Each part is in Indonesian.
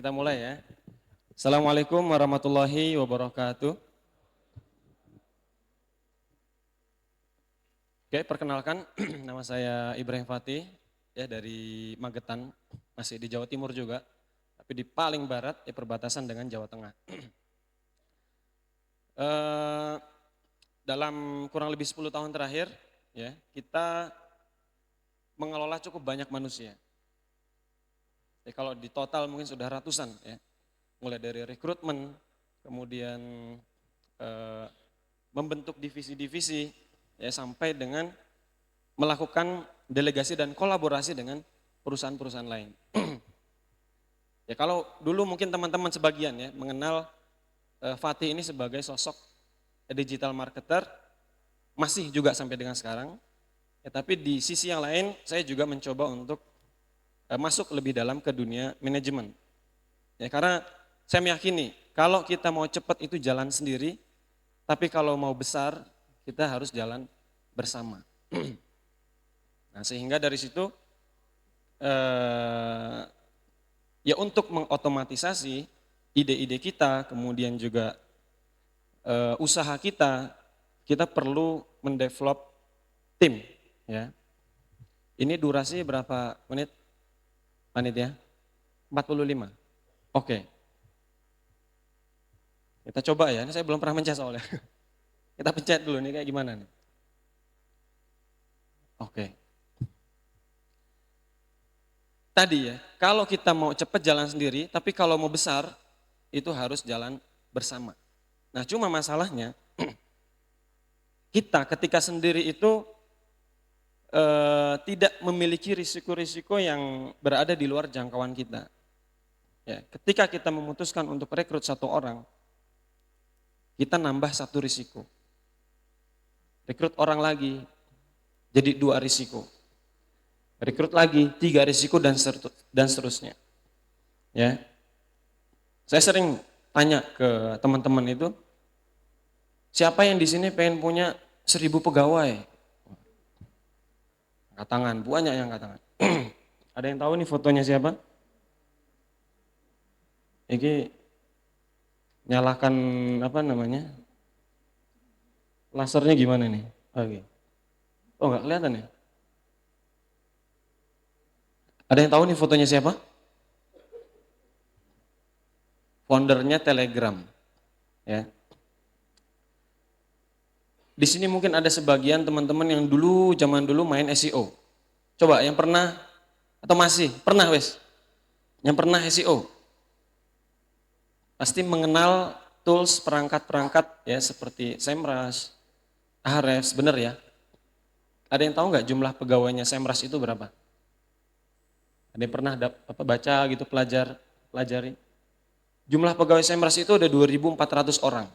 Kita mulai ya. Assalamualaikum warahmatullahi wabarakatuh. Oke, perkenalkan nama saya Ibrahim Fatih ya dari Magetan, masih di Jawa Timur juga, tapi di paling barat ya perbatasan dengan Jawa Tengah. Eh, dalam kurang lebih 10 tahun terakhir ya, kita mengelola cukup banyak manusia. Ya, kalau di total mungkin sudah ratusan ya. Mulai dari rekrutmen, kemudian eh, membentuk divisi-divisi ya sampai dengan melakukan delegasi dan kolaborasi dengan perusahaan-perusahaan lain. Ya kalau dulu mungkin teman-teman sebagian ya mengenal Fatih ini sebagai sosok digital marketer, masih juga sampai dengan sekarang. Ya, tapi di sisi yang lain saya juga mencoba untuk masuk lebih dalam ke dunia manajemen. Ya karena saya meyakini kalau kita mau cepat itu jalan sendiri, tapi kalau mau besar kita harus jalan bersama. Nah sehingga dari situ ya untuk mengotomatisasi ide-ide kita, kemudian juga usaha kita, kita perlu mendevelop tim. Ya. Ini durasi berapa menit? Menit ya? 45. Oke. Kita coba ya, ini saya belum pernah mencet soalnya. Kita pencet dulu nih kayak gimana nih. Oke. Tadi ya, kalau kita mau cepat jalan sendiri, tapi kalau mau besar, itu harus jalan bersama. Nah cuma masalahnya, kita ketika sendiri itu tidak memiliki risiko-risiko yang berada di luar jangkauan kita. Ya, ketika kita memutuskan untuk rekrut satu orang, kita nambah satu risiko. Rekrut orang lagi, jadi 2 risiko. Rekrut lagi, 3 risiko dan seterusnya. Ya, saya sering tanya ke teman-teman itu, siapa yang di sini pengen punya 1000 pegawai? Angkat tangan, banyak yang angkat tangan. Ada yang tahu nih fotonya siapa? Ini nyalakan apa namanya? Lasernya gimana nih? Oke. Oh nggak kelihatan ya? Ada yang tahu nih fotonya siapa? Foundernya Telegram. Ya. Di sini mungkin ada sebagian teman-teman yang dulu zaman dulu main SEO. Coba yang pernah atau masih pernah wes? Yang pernah SEO? Pasti mengenal tools perangkat-perangkat ya seperti Semrush, Ahrefs, bener ya? Ada yang tahu nggak jumlah pegawainya Semrush itu berapa? Ada yang pernah baca gitu pelajari? Jumlah pegawai Semrush itu ada 2.400 orang.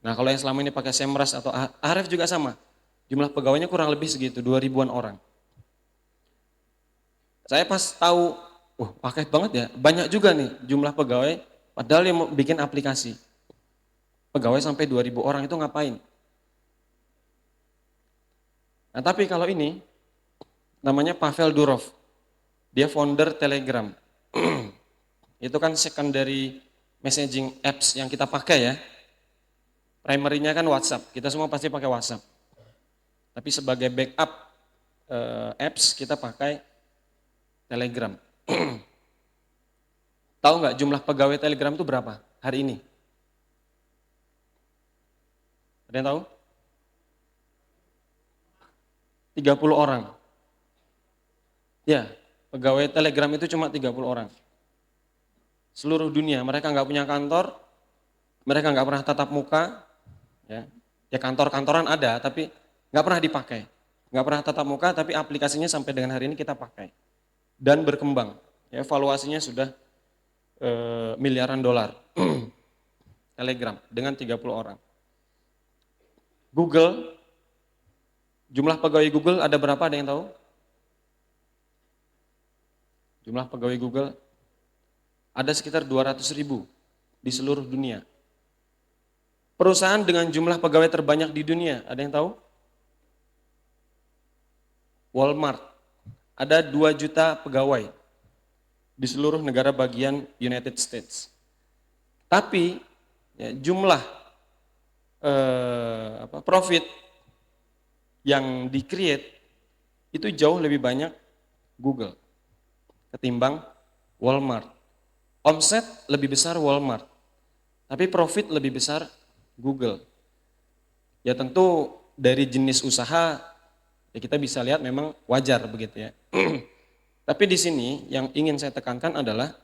Nah kalau yang selama ini pakai Semrush atau Ahrefs juga sama. Jumlah pegawainya kurang lebih segitu, 2.000-an orang. Saya pas tahu, wah pakai banget ya, banyak juga nih jumlah pegawai, padahal yang mau bikin aplikasi. Pegawai sampai 2.000 orang itu ngapain? Nah tapi kalau ini, namanya Pavel Durov, dia founder Telegram. Itu kan secondary messaging apps yang kita pakai ya. Primary-nya kan WhatsApp, kita semua pasti pakai WhatsApp. Tapi sebagai backup apps kita pakai Telegram. Tahu nggak jumlah pegawai Telegram itu berapa hari ini? Ada yang tahu? 30 orang. Ya, pegawai Telegram itu cuma 30 orang. Seluruh dunia, mereka nggak punya kantor, mereka nggak pernah tatap muka, ya kantor-kantoran ada, tapi nggak pernah dipakai. Nggak pernah tatap muka, tapi aplikasinya sampai dengan hari ini kita pakai. Dan berkembang, ya, evaluasinya sudah miliaran dolar. Telegram dengan 30 orang. Google, jumlah pegawai Google ada berapa, ada yang tahu? Jumlah pegawai Google ada sekitar 200.000 di seluruh dunia. Perusahaan dengan jumlah pegawai terbanyak di dunia, ada yang tahu? Walmart, ada 2 juta pegawai. di seluruh negara bagian United States. Tapi ya, jumlah profit yang di-create itu jauh lebih banyak Google ketimbang Walmart. Omset lebih besar Walmart, tapi profit lebih besar Google. Ya tentu dari jenis usaha ya kita bisa lihat memang wajar begitu ya. Tapi di sini yang ingin saya tekankan adalah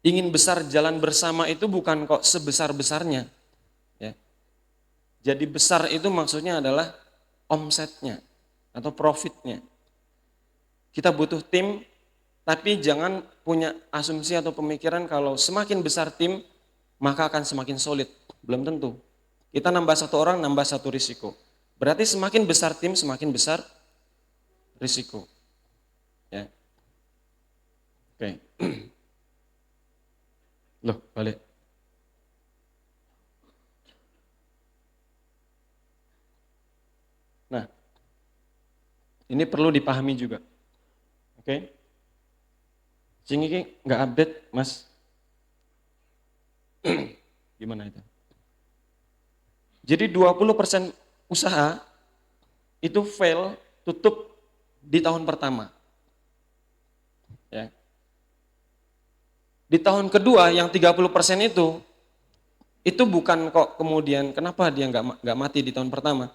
ingin besar jalan bersama itu bukan kok sebesar-besarnya. Ya. Jadi besar itu maksudnya adalah omsetnya atau profitnya. Kita butuh tim, tapi jangan punya asumsi atau pemikiran kalau semakin besar tim, maka akan semakin solid. Belum tentu. Kita nambah satu orang, nambah satu risiko. Berarti semakin besar tim, semakin besar risiko. Ya. Oke. Loh, balik. Nah, ini perlu dipahami juga. Oke. Sing ini nggak update, Mas. Gimana itu? Jadi 20% usaha itu fail, tutup di tahun pertama. Ya. Di tahun kedua yang 30% itu bukan kok kemudian kenapa dia nggak mati di tahun pertama.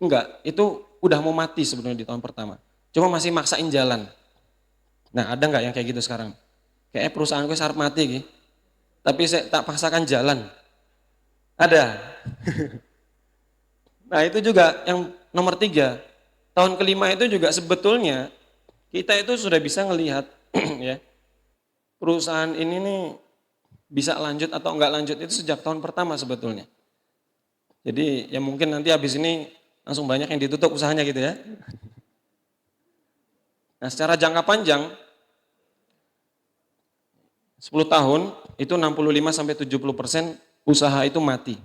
Enggak, itu udah mau mati sebenarnya di tahun pertama. Cuma masih maksain jalan. Nah ada nggak yang kayak gitu sekarang? Kayaknya perusahaan gue sarap mati gitu. Tapi saya tak paksakan jalan. Ada. Nah itu juga yang nomor 3. Tahun kelima itu juga sebetulnya kita itu sudah bisa ngelihat ya perusahaan ini nih bisa lanjut atau enggak lanjut itu sejak tahun pertama sebetulnya. Jadi ya mungkin nanti habis ini langsung banyak yang ditutup usahanya gitu ya. Nah secara jangka panjang 10 tahun itu 65-70% usaha itu mati.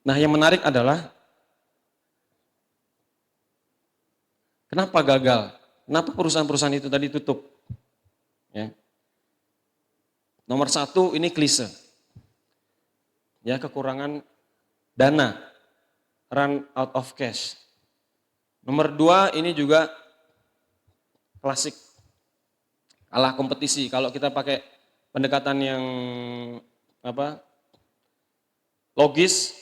Nah yang menarik adalah kenapa gagal? Kenapa perusahaan-perusahaan itu tadi tutup? Ya. Nomor 1 ini klise. Ya kekurangan dana, run out of cash. Nomor 2 ini juga klasik, kalah kompetisi. Kalau kita pakai pendekatan yang logis,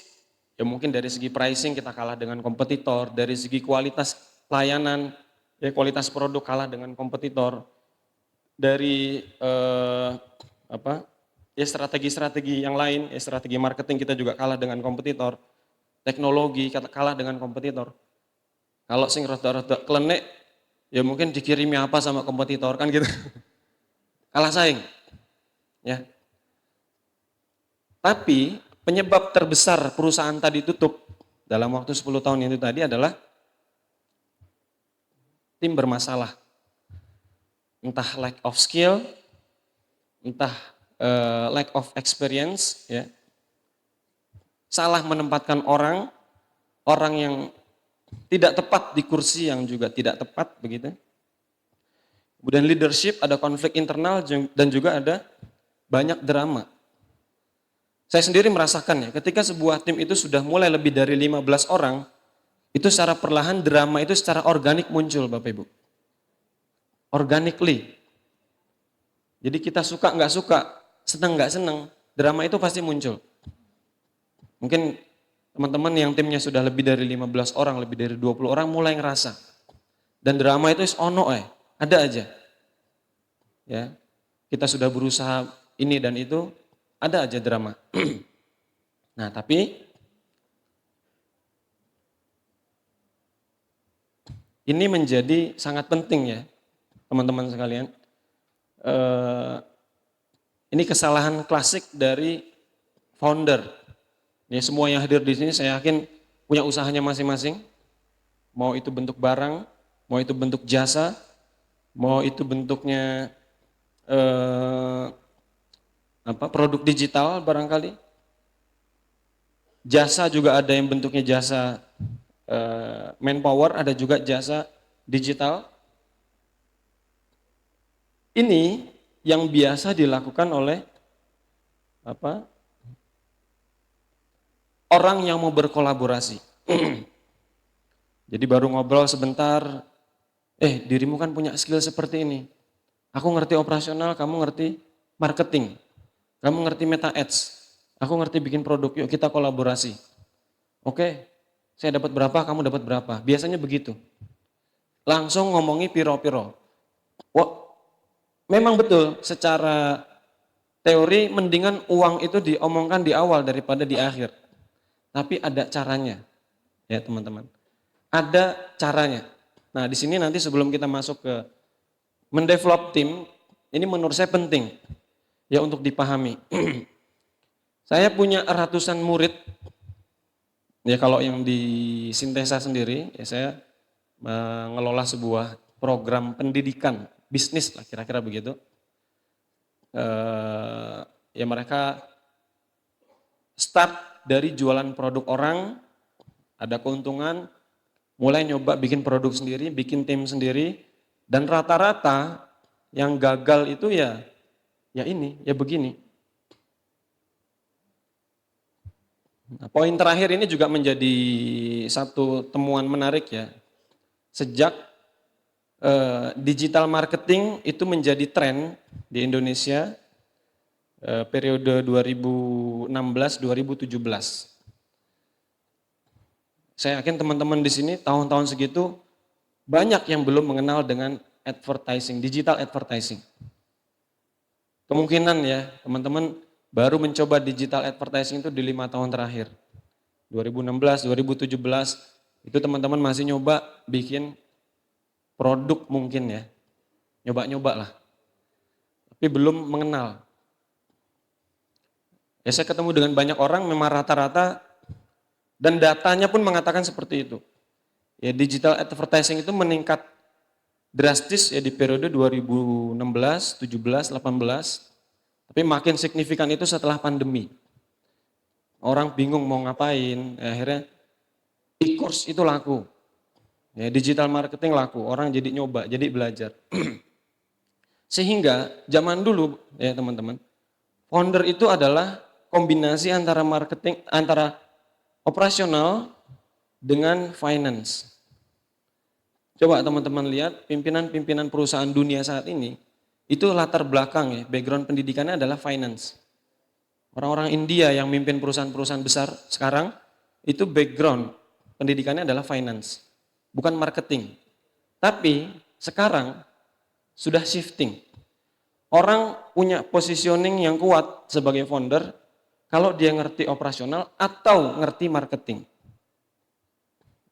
ya mungkin dari segi pricing kita kalah dengan kompetitor, dari segi kualitas layanan, ya kualitas produk kalah dengan kompetitor, dari ya strategi-strategi yang lain, ya strategi marketing kita juga kalah dengan kompetitor, teknologi kalah dengan kompetitor. Kalau sing rada-rada klenek, ya mungkin dikirimi apa sama kompetitor kan gitu, kalah saing, ya. Tapi penyebab terbesar perusahaan tadi tutup dalam waktu 10 tahun itu tadi adalah tim bermasalah. Entah lack of skill, entah lack of experience, ya. Salah menempatkan orang yang tidak tepat di kursi yang juga tidak tepat begitu. Kemudian leadership, ada konflik internal dan juga ada banyak drama. Saya sendiri merasakan ya, ketika sebuah tim itu sudah mulai lebih dari 15 orang, itu secara perlahan drama itu secara organik muncul Bapak Ibu. Organically. Jadi kita suka nggak suka, senang nggak senang, drama itu pasti muncul. Mungkin teman-teman yang timnya sudah lebih dari 15 orang, lebih dari 20 orang mulai ngerasa. Dan drama itu ada aja. Ya. Kita sudah berusaha ini dan itu, ada aja drama. Nah, tapi ini menjadi sangat penting ya, teman-teman sekalian. Ini kesalahan klasik dari founder. Ya, semua yang hadir di sini saya yakin punya usahanya masing-masing. Mau itu bentuk barang, mau itu bentuk jasa, mau itu bentuknya produk digital barangkali. Jasa juga ada yang bentuknya jasa manpower, ada juga jasa digital. Ini yang biasa dilakukan oleh orang yang mau berkolaborasi. Jadi baru ngobrol sebentar, dirimu kan punya skill seperti ini. Aku ngerti operasional, kamu ngerti marketing. Kamu ngerti meta ads, aku ngerti bikin produk, yuk kita kolaborasi. Oke, saya dapat berapa, kamu dapat berapa. Biasanya begitu. Langsung ngomongi piro-piro. Wah, memang betul secara teori mendingan uang itu diomongkan di awal daripada di akhir. Tapi ada caranya, ya teman-teman. Ada caranya. Nah, di sini nanti sebelum kita masuk ke mendevelop tim, ini menurut saya penting ya untuk dipahami. Saya punya ratusan murid, ya kalau yang di Sintesa sendiri, ya saya mengelola sebuah program pendidikan bisnis lah kira-kira begitu. Ya mereka start dari jualan produk orang, ada keuntungan, mulai nyoba bikin produk sendiri, bikin tim sendiri, dan rata-rata yang gagal itu ya begini. Nah, poin terakhir ini juga menjadi satu temuan menarik ya. Sejak digital marketing itu menjadi tren di Indonesia periode 2016-2017. Saya yakin teman-teman di sini tahun-tahun segitu banyak yang belum mengenal dengan advertising, digital advertising. Kemungkinan ya teman-teman baru mencoba digital advertising itu di 5 tahun terakhir. 2016, 2017 itu teman-teman masih nyoba bikin produk mungkin ya. Nyoba-nyoba lah. Tapi belum mengenal. Ya saya ketemu dengan banyak orang memang rata-rata dan datanya pun mengatakan seperti itu. Ya digital advertising itu meningkat drastis ya di periode 2016, 17, 18. Tapi makin signifikan itu setelah pandemi. Orang bingung mau ngapain, ya akhirnya e-course itu laku. Ya, digital marketing laku, orang jadi nyoba, jadi belajar. Sehingga zaman dulu ya teman-teman, founder itu adalah kombinasi antara marketing, antara operasional dengan finance. Coba teman-teman lihat pimpinan-pimpinan perusahaan dunia saat ini, itu latar belakang ya, background pendidikannya adalah finance. Orang-orang India yang mimpin perusahaan-perusahaan besar sekarang, itu background pendidikannya adalah finance, bukan marketing. Tapi sekarang sudah shifting. Orang punya positioning yang kuat sebagai founder kalau dia ngerti operasional atau ngerti marketing.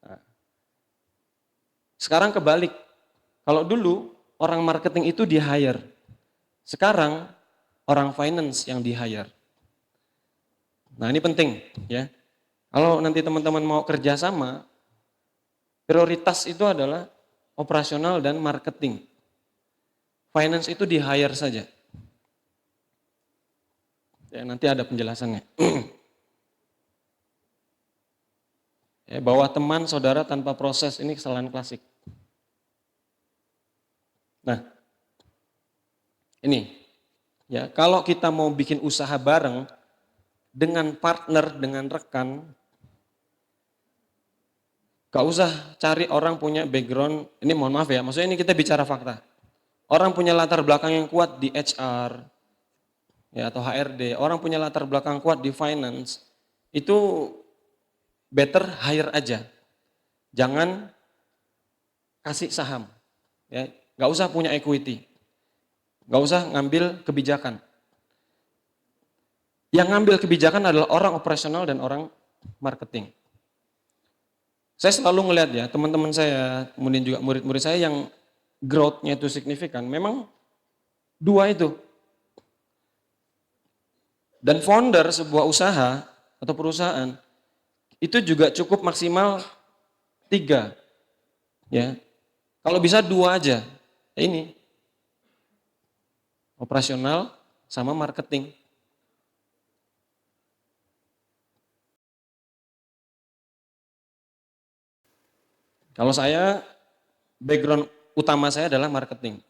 Nah, sekarang kebalik. Kalau dulu orang marketing itu di hire. Sekarang orang finance yang di hire. Nah ini penting ya. Kalau nanti teman-teman mau kerjasama, prioritas itu adalah operasional dan marketing. Finance itu di hire saja. Ya, nanti ada penjelasannya. Ya, bawa teman, saudara tanpa proses, ini kesalahan klasik. Nah, ini ya kalau kita mau bikin usaha bareng dengan partner, dengan rekan, gak usah cari orang punya background, ini mohon maaf ya, maksudnya ini kita bicara fakta. Orang punya latar belakang yang kuat di HR, ya, atau HRD, orang punya latar belakang kuat di finance, itu better hire aja. Jangan kasih saham, ya, gak usah punya equity, gak usah ngambil kebijakan. Yang ngambil kebijakan adalah orang operasional dan orang marketing. Saya selalu ngelihat ya, teman-teman saya, kemudian juga murid-murid saya yang growth-nya itu signifikan, memang dua itu. Dan founder sebuah usaha atau perusahaan, itu juga cukup maksimal 3. Ya. Kalau bisa 2 aja, ini. Operasional sama marketing. Kalau saya, background utama saya adalah marketing.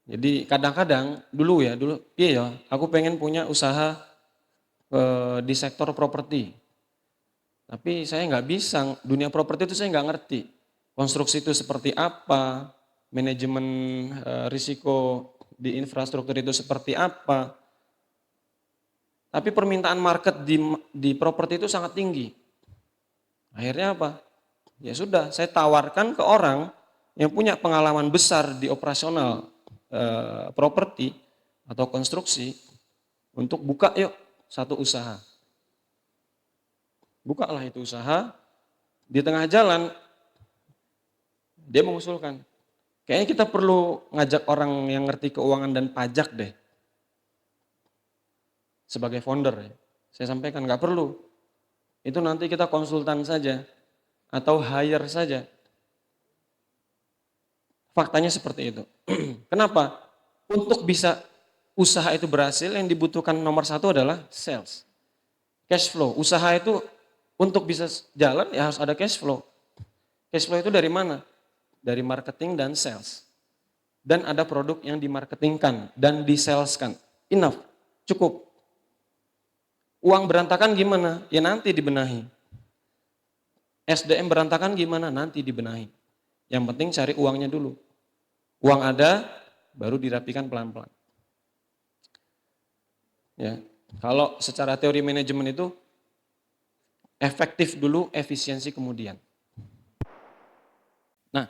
Jadi kadang-kadang dulu iya ya, aku pengen punya usaha di sektor properti. Tapi saya nggak bisa, dunia properti itu saya nggak ngerti. Konstruksi itu seperti apa, manajemen risiko di infrastruktur itu seperti apa. Tapi permintaan market di properti itu sangat tinggi. Akhirnya apa? Ya sudah, saya tawarkan ke orang yang punya pengalaman besar di operasional properti atau konstruksi untuk buka yuk satu usaha. Bukalah itu usaha, di tengah jalan dia mengusulkan, kayaknya kita perlu ngajak orang yang ngerti keuangan dan pajak deh sebagai founder. Saya sampaikan nggak perlu, itu nanti kita konsultan saja atau hire saja. Faktanya seperti itu. Kenapa? Untuk bisa usaha itu berhasil yang dibutuhkan nomor satu adalah sales. Cash flow. Usaha itu untuk bisa jalan ya harus ada cash flow. Cash flow itu dari mana? Dari marketing dan sales. Dan ada produk yang dimarketingkan dan disaleskan. Enough, cukup. Uang berantakan gimana? Ya nanti dibenahi. SDM berantakan gimana? Nanti dibenahi. Yang penting cari uangnya dulu. Uang ada, baru dirapikan pelan-pelan. Ya, kalau secara teori manajemen itu efektif dulu, efisiensi kemudian. Nah,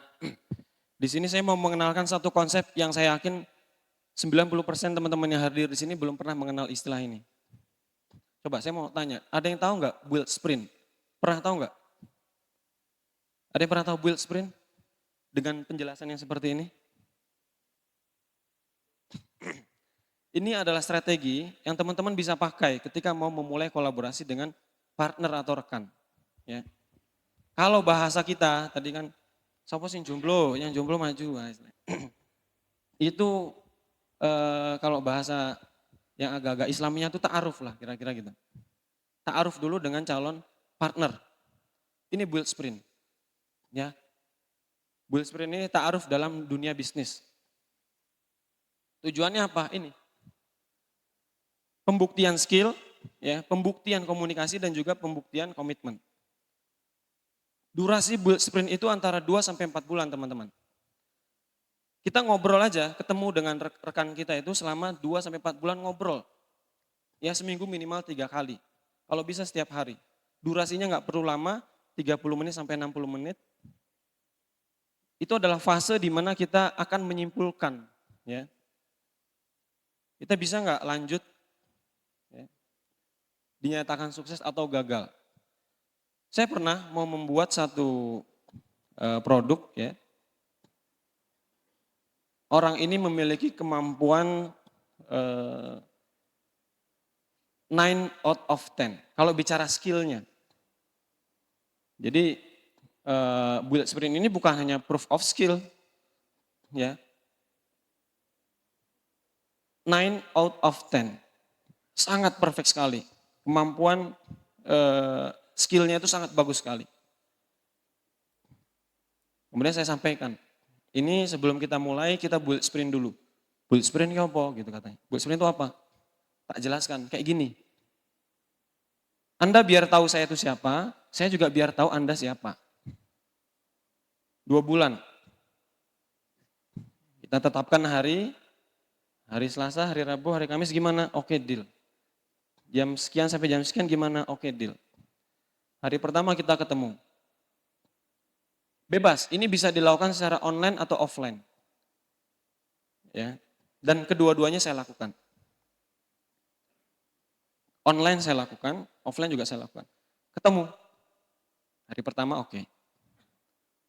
di sini saya mau mengenalkan satu konsep yang saya yakin 90% teman-teman yang hadir di sini belum pernah mengenal istilah ini. Coba saya mau tanya, ada yang tahu nggak build sprint? Pernah tahu nggak? Ada yang pernah tahu build sprint? Dengan penjelasan yang seperti ini? Ini adalah strategi yang teman-teman bisa pakai ketika mau memulai kolaborasi dengan partner atau rekan. Ya. Kalau bahasa kita tadi kan, siapa sih jomblo, yang jomblo maju. Itu kalau bahasa yang agak-agak Islaminya itu ta'aruf lah kira-kira gitu. Ta'aruf dulu dengan calon partner. Ini build sprint. Ya. Build sprint ini ta'aruf dalam dunia bisnis. Tujuannya apa? Ini. Pembuktian skill, ya, pembuktian komunikasi dan juga pembuktian komitmen. Durasi build sprint itu antara 2 sampai 4 bulan, teman-teman. Kita ngobrol aja, ketemu dengan rekan kita itu selama 2 sampai 4 bulan ngobrol. Ya seminggu minimal 3 kali. Kalau bisa setiap hari. Durasinya nggak perlu lama, 30 menit sampai 60 menit. Itu adalah fase di mana kita akan menyimpulkan, ya. Kita bisa nggak lanjut, ya, dinyatakan sukses atau gagal. Saya pernah mau membuat satu produk, ya. Orang ini memiliki kemampuan 9 out of 10. Kalau bicara skillnya. Jadi build sprint ini bukan hanya proof of skill, ya. 9 out of 10. Sangat perfect sekali. Kemampuan skillnya itu sangat bagus sekali. Kemudian saya sampaikan, ini sebelum kita mulai kita build sprint dulu. Build sprint itu apa? Gitu katanya. Build sprint itu apa? Tak jelaskan, kayak gini. Anda biar tahu saya itu siapa, saya juga biar tahu Anda siapa. 2 bulan. Kita tetapkan hari Selasa, hari Rabu, hari Kamis gimana? Oke, deal. Jam sekian sampai jam sekian gimana? Oke, deal. Hari pertama kita ketemu. Bebas, ini bisa dilakukan secara online atau offline. Ya. Dan kedua-duanya saya lakukan. Online saya lakukan, offline juga saya lakukan. Ketemu. Hari pertama oke.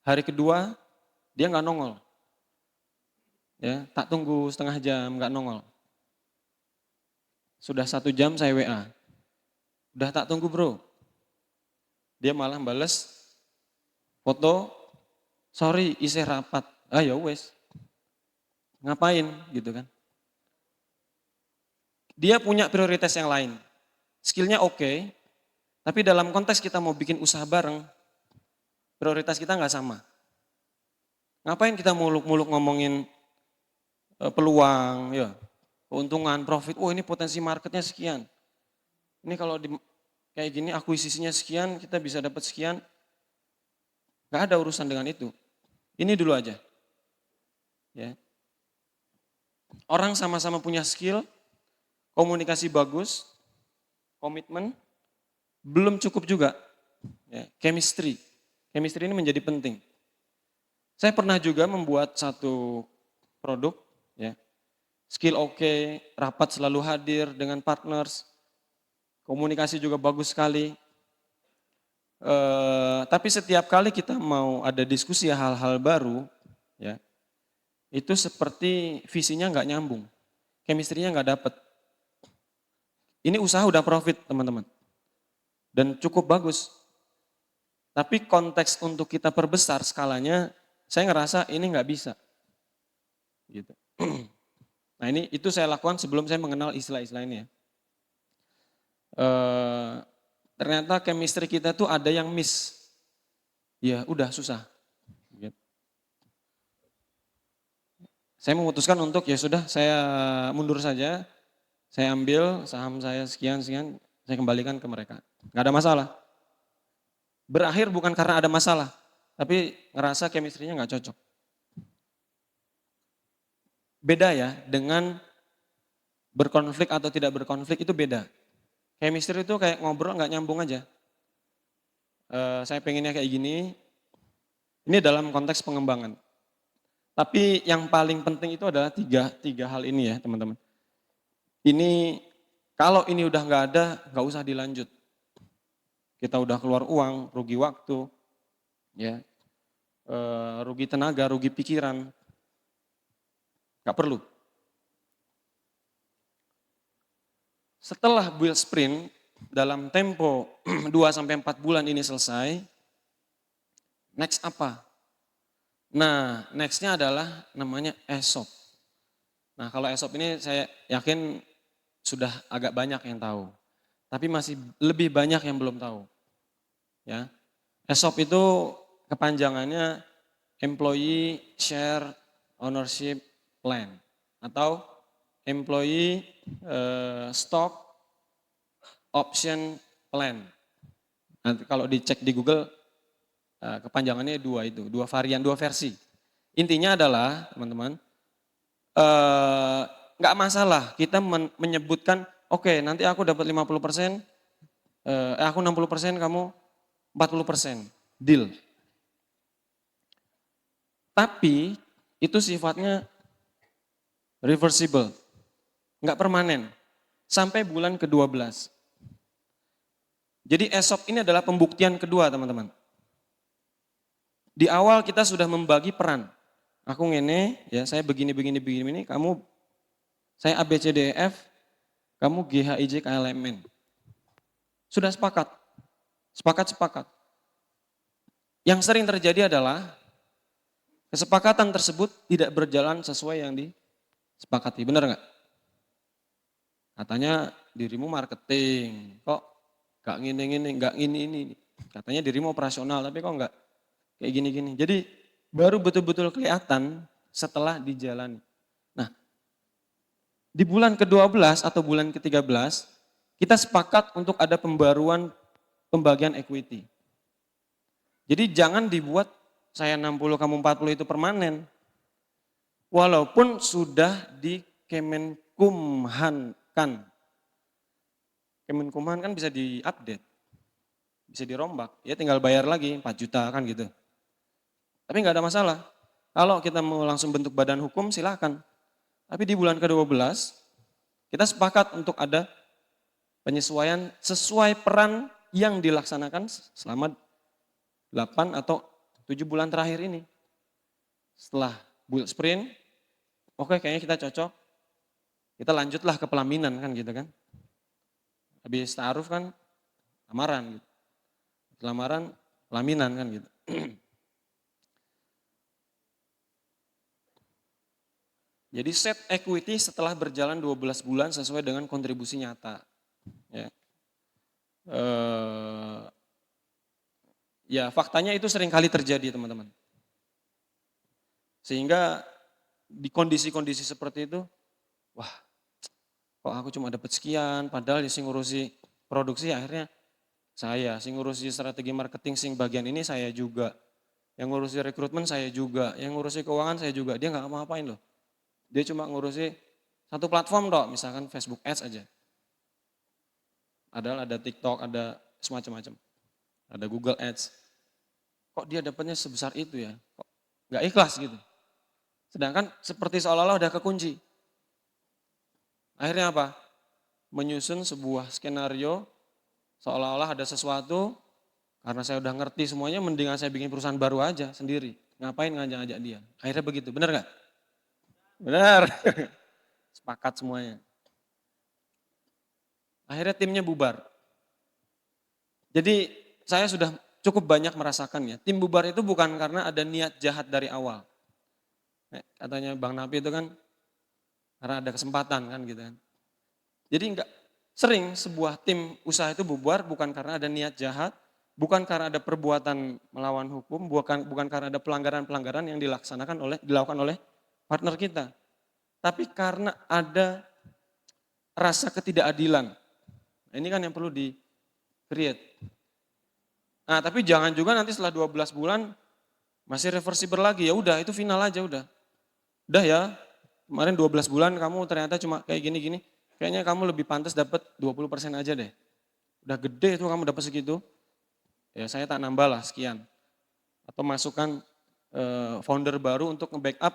Hari kedua dia nggak nongol. Ya, tak tunggu setengah jam nggak nongol. Sudah 1 jam saya WA. Udah tak tunggu bro. Dia malah bales foto, sorry isih rapat. Ah ya wes. Ngapain gitu kan. Dia punya prioritas yang lain. Skillnya oke, tapi dalam konteks kita mau bikin usaha bareng, prioritas kita nggak sama. Ngapain kita muluk-muluk ngomongin peluang, ya, keuntungan, profit. Oh ini potensi marketnya sekian. Ini kalau kayak gini akuisisinya sekian, kita bisa dapat sekian. Nggak ada urusan dengan itu. Ini dulu aja. Ya. Orang sama-sama punya skill, komunikasi bagus, komitmen, belum cukup juga. Ya, chemistry. Chemistry ini menjadi penting. Saya pernah juga membuat satu produk, ya, skill oke, rapat selalu hadir dengan partners, komunikasi juga bagus sekali. Tapi setiap kali kita mau ada diskusi hal-hal baru, ya, itu seperti visinya nggak nyambung, chemistry-nya nggak dapet. Ini usaha udah profit teman-teman, dan cukup bagus. Tapi konteks untuk kita perbesar skalanya, saya ngerasa ini nggak bisa. Gitu. Nah ini itu saya lakukan sebelum saya mengenal istilah-istilah ini ya. Ternyata chemistry kita tuh ada yang miss. Ya udah susah. Gitu. Saya memutuskan untuk ya sudah saya mundur saja. Saya ambil saham saya sekian-sekian, saya kembalikan ke mereka. Nggak ada masalah. Berakhir bukan karena ada masalah, tapi ngerasa chemistry-nya nggak cocok. Beda ya, dengan berkonflik atau tidak berkonflik itu beda. Chemistry itu kayak ngobrol nggak nyambung aja. Saya pengennya kayak gini, ini dalam konteks pengembangan. Tapi yang paling penting itu adalah tiga hal ini ya teman-teman. Ini kalau ini udah nggak ada, nggak usah dilanjut. Kita udah keluar uang, rugi waktu, ya, rugi tenaga, rugi pikiran, nggak perlu. Setelah build sprint dalam tempo 2-4 bulan ini selesai, next apa? Nah, nextnya adalah namanya ESOP. Nah, kalau ESOP ini saya yakin sudah agak banyak yang tahu. Tapi masih lebih banyak yang belum tahu. Ya. ESOP itu kepanjangannya Employee Share Ownership Plan atau Employee Stock Option Plan. Nanti kalau dicek di Google kepanjangannya dua varian, dua versi. Intinya adalah teman-teman, nggak masalah kita menyebutkan, oke, nanti aku dapat 50%, aku 60%, kamu 40%, deal. Tapi itu sifatnya reversible, nggak permanen, sampai bulan ke-12. Jadi ESOP ini adalah pembuktian kedua teman-teman. Di awal kita sudah membagi peran. Aku ngene, ya saya begini, kamu, saya A, B, C, D, E, F, kamu G, H, I, J, K, L, M, N. Sudah sepakat. Yang sering terjadi adalah kesepakatan tersebut tidak berjalan sesuai yang disepakati, benar nggak? Katanya dirimu marketing, kok nggak gini. Katanya dirimu operasional, tapi kok nggak kayak gini. Jadi baru betul-betul kelihatan setelah dijalani. Nah, di bulan ke-12 atau bulan ke-13, kita sepakat untuk ada pembaruan pembagian equity. Jadi jangan dibuat saya 60, kamu 40 itu permanen. Walaupun sudah di Kemenkumhan. Kemenkumhan kan bisa diupdate, bisa dirombak. Ya tinggal bayar lagi 4 juta kan gitu. Tapi nggak ada masalah. Kalau kita mau langsung bentuk badan hukum silahkan. Tapi di bulan ke-12 kita sepakat untuk ada penyesuaian sesuai peran yang dilaksanakan selama 8 atau 7 bulan terakhir ini. Setelah build sprint, oke kayaknya kita cocok, kita lanjutlah ke pelaminan kan gitu kan. Habis ta'aruf kan lamaran gitu. Lamaran, pelaminan kan gitu. Jadi set equity setelah berjalan 12 bulan sesuai dengan kontribusi nyata. Ya. Ya faktanya itu sering kali terjadi teman-teman. Sehingga di kondisi-kondisi seperti itu, wah kok aku cuma dapat sekian, padahal sing ngurusi produksi akhirnya saya, sing ngurusi strategi marketing sing bagian ini saya juga, yang ngurusi rekrutmen saya juga, yang ngurusi keuangan saya juga, dia nggak ngapa-ngapain loh. Dia cuma ngurusi satu platform dong, misalkan Facebook Ads aja. Padahal ada TikTok, ada semacam-macam, ada Google Ads. Kok dia dapatnya sebesar itu ya? Kok nggak ikhlas gitu. Sedangkan seperti seolah-olah udah kekunci. Akhirnya apa? Menyusun sebuah skenario seolah-olah ada sesuatu, karena saya udah ngerti semuanya, mendingan saya bikin perusahaan baru aja sendiri. Ngapain ngajak-ngajak dia? Akhirnya begitu, benar nggak? Benar. Sepakat semuanya. Akhirnya timnya bubar. Jadi saya sudah cukup banyak merasakan ya. Tim bubar itu bukan karena ada niat jahat dari awal. Katanya Bang Napi itu kan karena ada kesempatan kan gitu kan. Jadi enggak sering sebuah tim usaha itu bubar bukan karena ada niat jahat, bukan karena ada perbuatan melawan hukum, bukan karena ada pelanggaran-pelanggaran yang dilakukan oleh partner kita. Tapi karena ada rasa ketidakadilan. Ini kan yang perlu di-create. Nah, tapi jangan juga nanti setelah 12 bulan masih reversible lagi. Ya udah, itu final aja udah. Udah ya, kemarin 12 bulan kamu ternyata cuma kayak gini-gini. Kayaknya kamu lebih pantas dapat 20% aja deh. Udah gede tuh kamu dapat segitu. Ya saya tak nambah lah sekian. Atau masukkan founder baru untuk nge-backup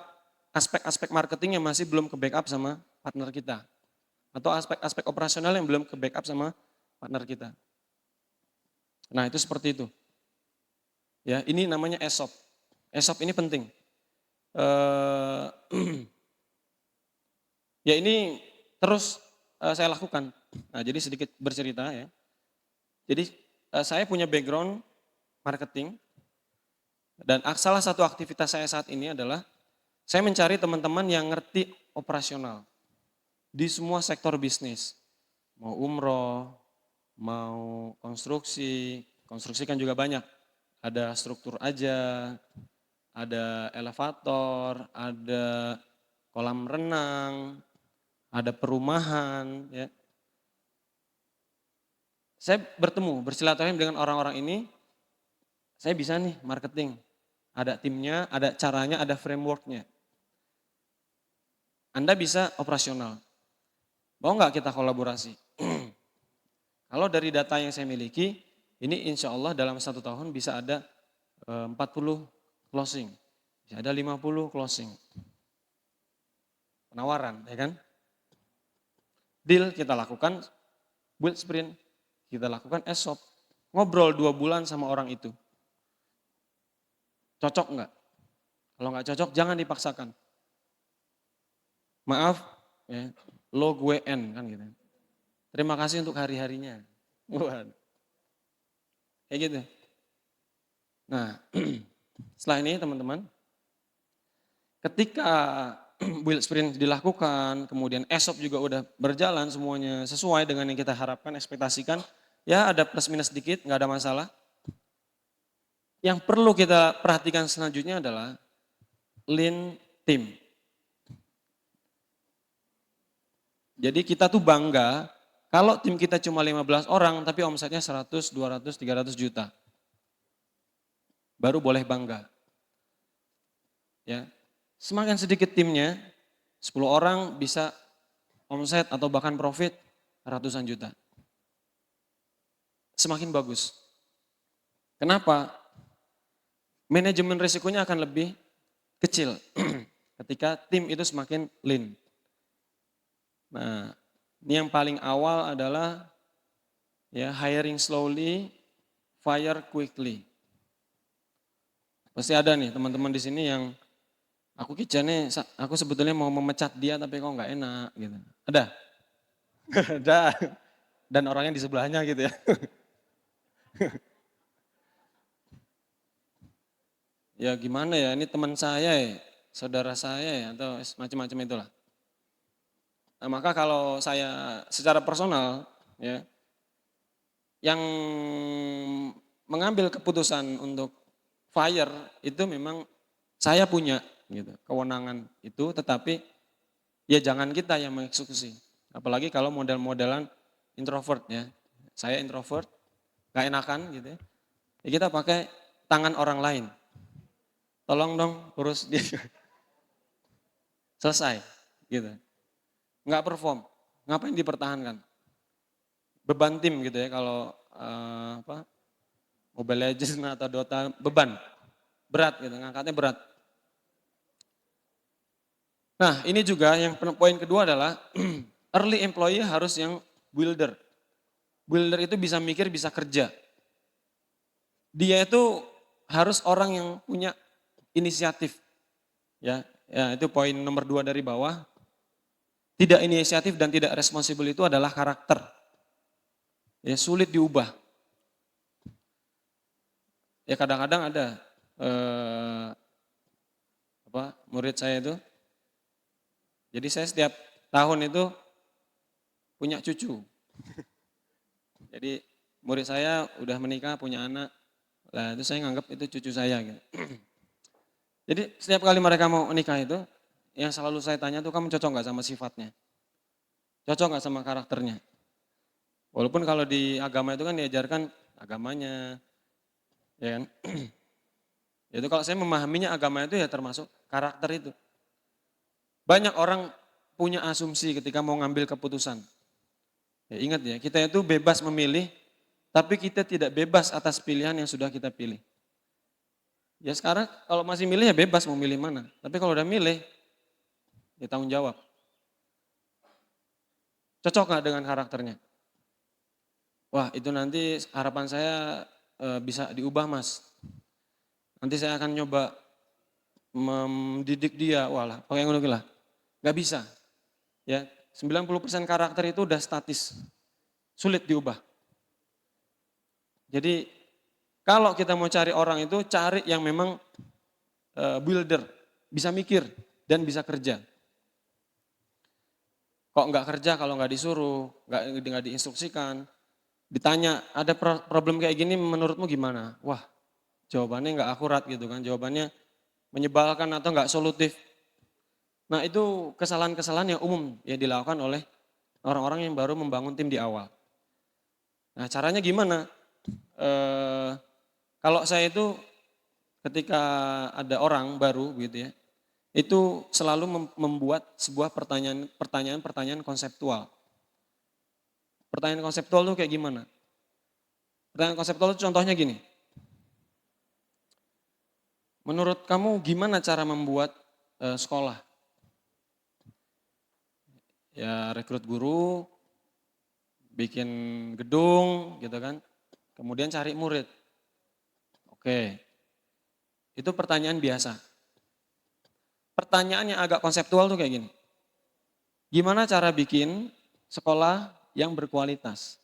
aspek-aspek marketing yang masih belum ke-backup sama partner kita. Atau aspek-aspek operasional yang belum ke-backup sama partner kita. Nah itu seperti itu. Ya ini namanya ESOP. ESOP ini penting. Ya ini terus saya lakukan. Nah jadi sedikit bercerita ya. Jadi saya punya background marketing. Dan salah satu aktivitas saya saat ini adalah saya mencari teman-teman yang ngerti operasional di semua sektor bisnis. Mau umroh, mau konstruksi, konstruksi kan juga banyak. Ada struktur aja, ada elevator, ada kolam renang, ada perumahan. Ya. Saya bersilaturahim dengan orang-orang ini, saya bisa nih marketing. Ada timnya, ada caranya, ada frameworknya. Anda bisa operasional. Mau nggak kita kolaborasi? Kalau dari data yang saya miliki, ini insya Allah dalam 1 tahun bisa ada 40 closing. Bisa ada 50 closing. Penawaran, ya kan? Deal kita lakukan, build sprint, kita lakukan ESOP. Ngobrol 2 bulan sama orang itu. Cocok nggak? Kalau nggak cocok jangan dipaksakan. Maaf, ya, lo gue N kan gitu. Terima kasih untuk hari-harinya. Kayak gitu. Nah, setelah ini teman-teman, ketika build sprint dilakukan, kemudian ESOP juga udah berjalan semuanya sesuai dengan yang kita harapkan, ekspektasikan, ya ada plus minus sedikit, nggak ada masalah. Yang perlu kita perhatikan selanjutnya adalah lean team. Jadi kita tuh bangga kalau tim kita cuma 15 orang tapi omsetnya 100, 200, 300 juta. Baru boleh bangga. Ya. Semakin sedikit timnya, 10 orang bisa omset atau bahkan profit ratusan juta. Semakin bagus. Kenapa? Manajemen risikonya akan lebih kecil ketika tim itu semakin lean. Nah, ini yang paling awal adalah ya hiring slowly, fire quickly. Pasti ada nih teman-teman di sini yang aku nih, aku sebetulnya mau memecat dia tapi kok nggak enak gitu. Ada? Ada. Dan orangnya di sebelahnya gitu ya. Ya gimana ya, ini teman saya ya, saudara saya ya, atau macam-macam itulah. Nah, maka kalau saya secara personal ya, yang mengambil keputusan untuk fire itu memang saya punya gitu, kewenangan itu, tetapi ya jangan kita yang mengeksekusi. Apalagi kalau model-modelan introvert ya. Saya introvert, gak enakan gitu ya. Ya kita pakai tangan orang lain. Tolong dong urus dia. Selesai gitu. Nggak perform, ngapain dipertahankan? Beban tim gitu ya kalau Mobile Legends atau Dota, beban, berat gitu, ngangkatnya berat. Nah ini juga yang poin kedua adalah early employee harus yang builder. Builder itu bisa mikir, bisa kerja. Dia itu harus orang yang punya inisiatif. Ya, itu poin nomor 2 dari bawah. Tidak inisiatif dan tidak responsibel itu adalah karakter. Ya, sulit diubah. Ya kadang-kadang ada murid saya itu. Jadi saya setiap tahun itu punya cucu. Jadi murid saya udah menikah, punya anak. Lah itu saya nganggap itu cucu saya gitu. Jadi setiap kali mereka mau menikah itu, yang selalu saya tanya tuh, kamu cocok nggak sama sifatnya? Cocok nggak sama karakternya? Walaupun kalau di agama itu kan diajarkan agamanya, ya kan? Itu kalau saya memahaminya agama itu ya termasuk karakter itu. Banyak orang punya asumsi ketika mau ngambil keputusan. Ya, ingat ya, kita itu bebas memilih, tapi kita tidak bebas atas pilihan yang sudah kita pilih. Ya sekarang kalau masih milih ya bebas mau milih mana. Tapi kalau udah milih, ya tanggung jawab. Cocok nggak dengan karakternya? Wah itu nanti harapan saya bisa diubah mas. Nanti saya akan nyoba mendidik dia, walah pakai ngono lah. Gak bisa. Ya, 90% karakter itu udah statis. Sulit diubah. Jadi kalau kita mau cari orang itu cari yang memang builder, bisa mikir dan bisa kerja. Kok nggak kerja kalau nggak disuruh, nggak diinstruksikan, ditanya ada problem kayak gini menurutmu gimana? Wah jawabannya nggak akurat gitu kan, jawabannya menyebalkan atau nggak solutif. Nah itu kesalahan-kesalahan yang umum yang dilakukan oleh orang-orang yang baru membangun tim di awal. Nah caranya gimana? Kalau saya itu ketika ada orang baru gitu ya, itu selalu membuat sebuah pertanyaan konseptual. Pertanyaan konseptual itu kayak gimana? Pertanyaan konseptual itu contohnya gini. Menurut kamu gimana cara membuat sekolah? Ya rekrut guru, bikin gedung gitu kan, kemudian cari murid. Oke, itu pertanyaan biasa. Pertanyaan yang agak konseptual tuh kayak gini. Gimana cara bikin sekolah yang berkualitas?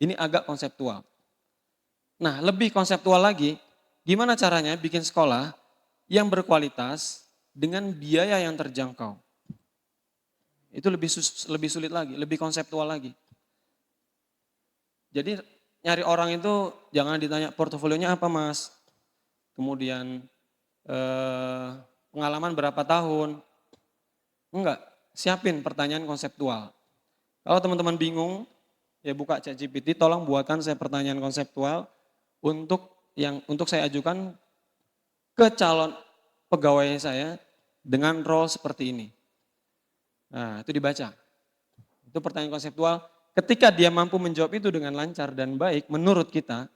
Ini agak konseptual. Nah lebih konseptual lagi, gimana caranya bikin sekolah yang berkualitas dengan biaya yang terjangkau? Itu lebih sulit lagi, lebih konseptual lagi. Jadi nyari orang itu jangan ditanya portofolionya apa mas, kemudian pengalaman berapa tahun, enggak, siapin pertanyaan konseptual. Kalau teman-teman bingung, ya buka ChatGPT, tolong buatkan saya pertanyaan konseptual untuk saya ajukan ke calon pegawai saya dengan role seperti ini. Nah itu dibaca, itu pertanyaan konseptual. Ketika dia mampu menjawab itu dengan lancar dan baik, menurut kita,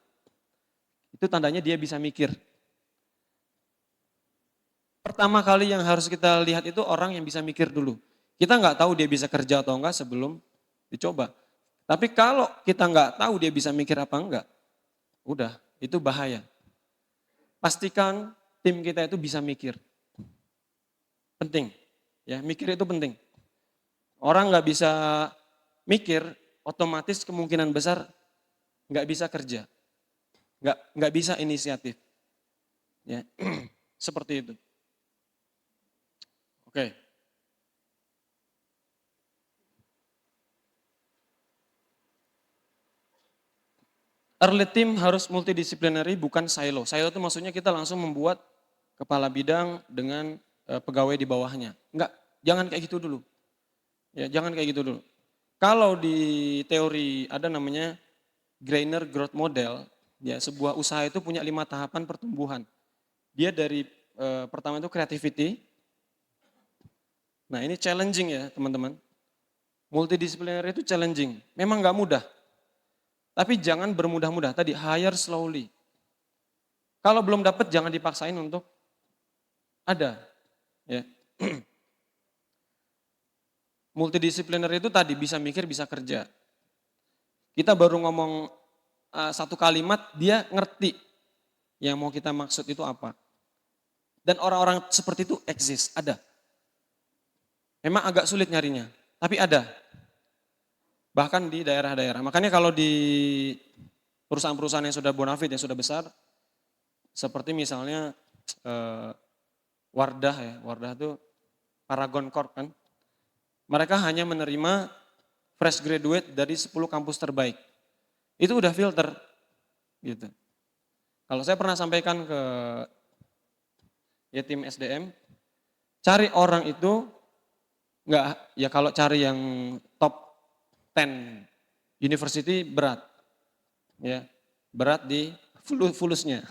itu tandanya dia bisa mikir. Pertama kali yang harus kita lihat itu orang yang bisa mikir dulu. Kita nggak tahu dia bisa kerja atau enggak sebelum dicoba. Tapi kalau kita nggak tahu dia bisa mikir apa enggak, udah, itu bahaya. Pastikan tim kita itu bisa mikir. Penting, ya mikir itu penting. Orang nggak bisa mikir, otomatis kemungkinan besar nggak bisa kerja, nggak bisa inisiatif. Ya, seperti itu. Oke. Early team harus multidisciplinary bukan silo. Silo itu maksudnya kita langsung membuat kepala bidang dengan pegawai di bawahnya. Enggak, jangan kayak gitu dulu. Ya, jangan kayak gitu dulu. Kalau di teori ada namanya Greiner Growth Model, ya sebuah usaha itu punya 5 tahapan pertumbuhan. Dia dari pertama itu creativity. Nah ini challenging ya teman-teman. Multidisipliner itu challenging. Memang nggak mudah. Tapi jangan bermudah-mudah. Tadi hire slowly. Kalau belum dapat jangan dipaksain untuk ada. Ya. Multidisipliner itu tadi bisa mikir, bisa kerja. Kita baru ngomong satu kalimat, dia ngerti yang mau kita maksud itu apa. Dan orang-orang seperti itu exist, ada. Memang agak sulit nyarinya, tapi ada. Bahkan di daerah-daerah. Makanya kalau di perusahaan-perusahaan yang sudah bonafit, yang sudah besar, seperti misalnya Wardah ya, Wardah itu Paragon Corp kan. Mereka hanya menerima fresh graduate dari 10 kampus terbaik. Itu udah filter gitu. Kalau saya pernah sampaikan ke ya tim SDM, cari orang itu enggak ya kalau cari yang top 10 university berat. Ya, berat di fulusnya.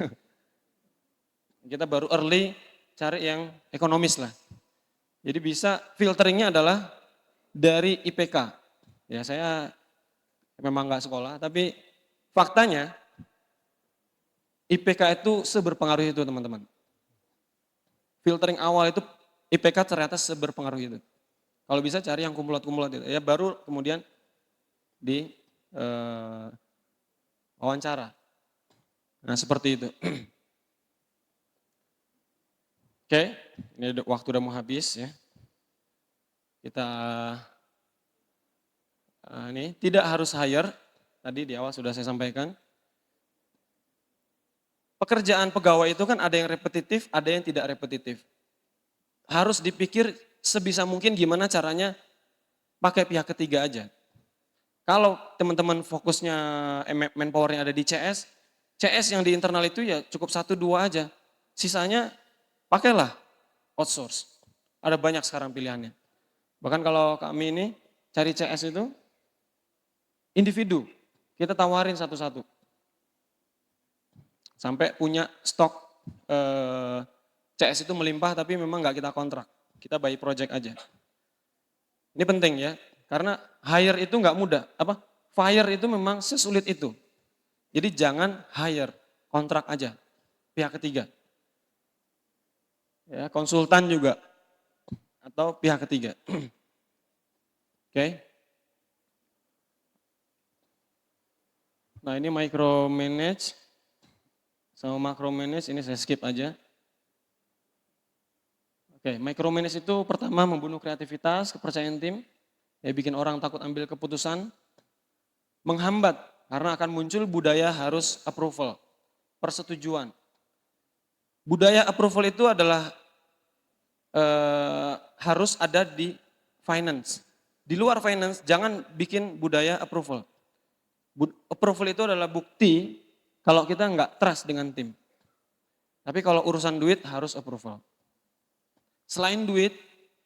Kita baru early cari yang ekonomis lah. Jadi bisa filteringnya adalah dari IPK. Ya saya memang nggak sekolah, tapi faktanya IPK itu seberpengaruh itu teman-teman. Filtering awal itu IPK ternyata seberpengaruh itu. Kalau bisa cari yang kumulat-kumulat itu, ya baru kemudian di wawancara. Nah seperti itu. Oke, ini waktu udah mau habis ya. Kita ini tidak harus hire, tadi di awal sudah saya sampaikan. Pekerjaan pegawai itu kan ada yang repetitif, ada yang tidak repetitif. Harus dipikir sebisa mungkin gimana caranya pakai pihak ketiga aja. Kalau teman-teman fokusnya manpower yang ada di CS, CS yang di internal itu ya cukup 1-2 aja. Sisanya pakailah outsource. Ada banyak sekarang pilihannya. Bahkan kalau kami ini cari CS itu individu, kita tawarin satu-satu. Sampai punya stok CS itu melimpah tapi memang nggak kita kontrak. Kita by project aja. Ini penting ya, karena hire itu nggak mudah. Fire itu memang sesulit itu. Jadi jangan hire, kontrak aja, pihak ketiga. Ya, konsultan juga atau pihak ketiga. Oke. Nah ini micromanage sama macromanage, ini saya skip aja. Oke, micromanage itu pertama membunuh kreativitas, kepercayaan tim, ya bikin orang takut ambil keputusan, menghambat karena akan muncul budaya harus approval, persetujuan. Budaya approval itu adalah harus ada di finance. Di luar finance jangan bikin budaya approval. Approval itu adalah bukti kalau kita nggak trust dengan tim. Tapi kalau urusan duit harus approval. Selain duit,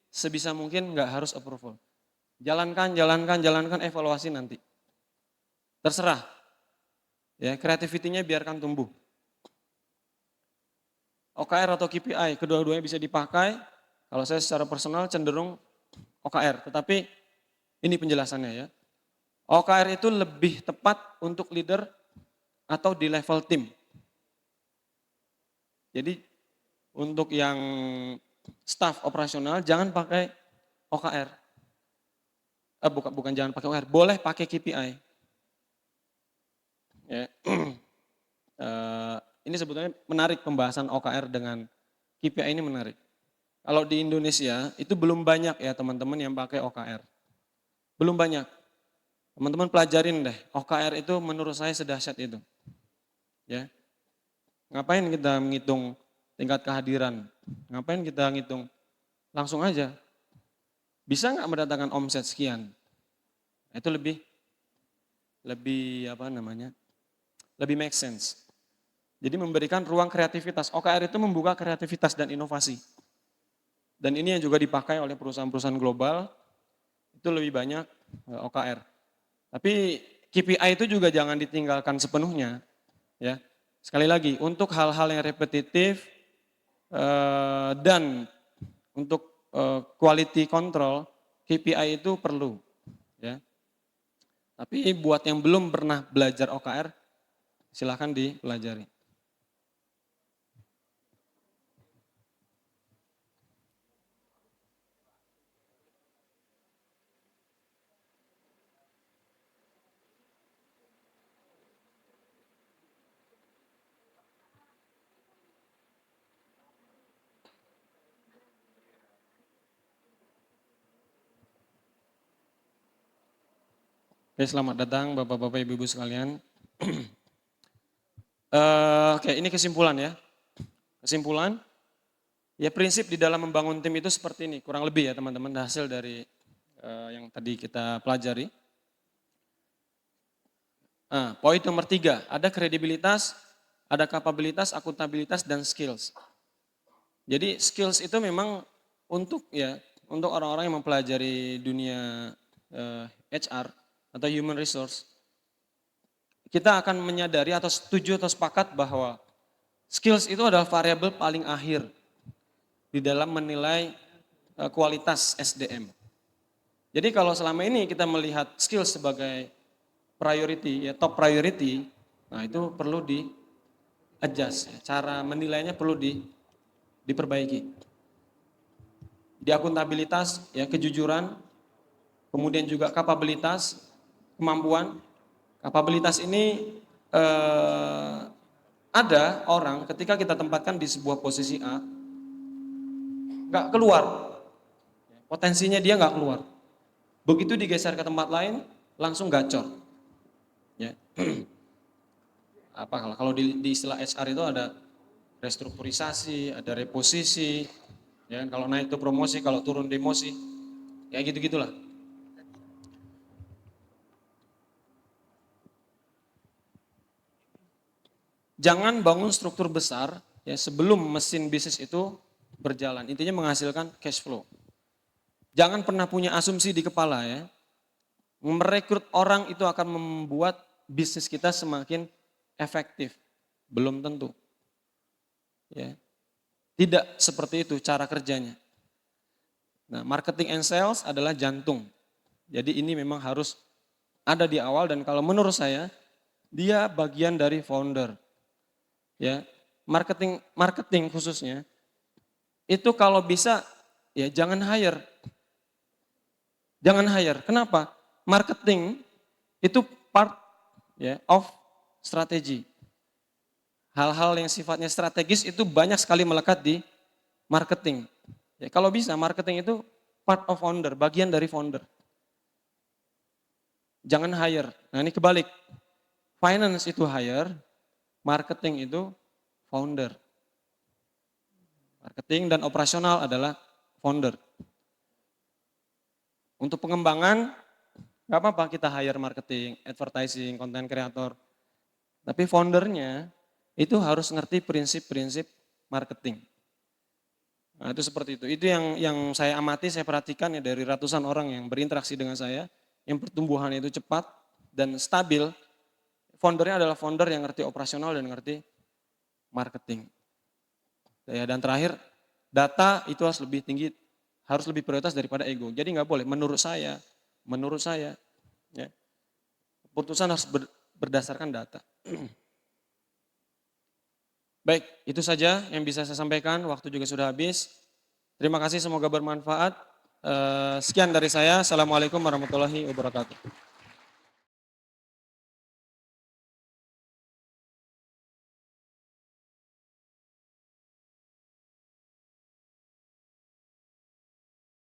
sebisa mungkin nggak harus approval. Jalankan, evaluasi nanti. Terserah. Ya, kreativitinya biarkan tumbuh. OKR atau KPI, kedua-duanya bisa dipakai. Kalau saya secara personal cenderung OKR, tetapi ini penjelasannya ya. OKR itu lebih tepat untuk leader atau di level tim. Jadi untuk yang staff operasional jangan pakai OKR. Bukan jangan pakai OKR, boleh pakai KPI. Ya. Ini sebetulnya menarik pembahasan OKR dengan KPI ini menarik. Kalau di Indonesia itu belum banyak ya teman-teman yang pakai OKR. Belum banyak. Teman-teman pelajarin deh, OKR itu menurut saya sedahsyat itu. Ya. Ngapain kita menghitung tingkat kehadiran? Ngapain kita ngitung? Langsung aja. Bisa nggak mendatangkan omset sekian? Itu lebih lebih make sense. Jadi memberikan ruang kreativitas. OKR itu membuka kreativitas dan inovasi. Dan ini yang juga dipakai oleh perusahaan-perusahaan global, itu lebih banyak OKR. Tapi KPI itu juga jangan ditinggalkan sepenuhnya. Ya. Sekali lagi, untuk hal-hal yang repetitif dan untuk quality control, KPI itu perlu. Ya. Tapi buat yang belum pernah belajar OKR, silahkan dipelajari. Oke, selamat datang Bapak-Bapak Ibu-Ibu sekalian. Oke, ini kesimpulan ya. Kesimpulan, ya prinsip di dalam membangun tim itu seperti ini, kurang lebih ya teman-teman, hasil dari yang tadi kita pelajari. Nah, poin nomor 3, ada kredibilitas, ada kapabilitas, akuntabilitas, dan skills. Jadi skills itu memang untuk orang-orang yang mempelajari dunia HR atau human resource, kita akan menyadari atau setuju atau sepakat bahwa skills itu adalah variabel paling akhir di dalam menilai kualitas SDM. Jadi kalau selama ini kita melihat skills sebagai priority, ya top priority, nah itu perlu di-adjust, ya. Cara menilainya perlu diperbaiki. Di akuntabilitas, ya kejujuran, kemudian juga kapabilitas, kemampuan. Kapabilitas ini ada orang ketika kita tempatkan di sebuah posisi A, nggak keluar, potensinya dia nggak keluar. Begitu digeser ke tempat lain, langsung gacor. Ya. Kalau di istilah HR itu ada restrukturisasi, ada reposisi, ya, kalau naik itu promosi, kalau turun demosi, ya gitu-gitulah. Jangan bangun struktur besar ya sebelum mesin bisnis itu berjalan. Intinya menghasilkan cash flow. Jangan pernah punya asumsi di kepala ya. Merekrut orang itu akan membuat bisnis kita semakin efektif. Belum tentu. Ya. Tidak seperti itu cara kerjanya. Nah, marketing and sales adalah jantung. Jadi ini memang harus ada di awal dan kalau menurut saya dia bagian dari founder. Ya, marketing khususnya itu kalau bisa ya jangan hire. Jangan hire. Kenapa? Marketing itu part ya of strategi. Hal-hal yang sifatnya strategis itu banyak sekali melekat di marketing. Ya, kalau bisa marketing itu part of founder, bagian dari founder. Jangan hire. Nah, ini kebalik. Finance itu hire, marketing itu founder. Marketing dan operasional adalah founder. Untuk pengembangan, nggak apa-apa kita hire marketing, advertising, content creator. Tapi foundernya itu harus ngerti prinsip-prinsip marketing. Nah, itu seperti itu. Itu yang saya amati, saya perhatikan ya dari ratusan orang yang berinteraksi dengan saya, yang pertumbuhannya itu cepat dan stabil. Foundernya adalah founder yang ngerti operasional dan ngerti marketing. Ya, dan terakhir, data itu harus lebih tinggi, harus lebih prioritas daripada ego. Jadi nggak boleh, menurut saya, ya, keputusan harus berdasarkan data. Baik, itu saja yang bisa saya sampaikan, waktu juga sudah habis. Terima kasih, semoga bermanfaat. Sekian dari saya, Assalamualaikum warahmatullahi wabarakatuh.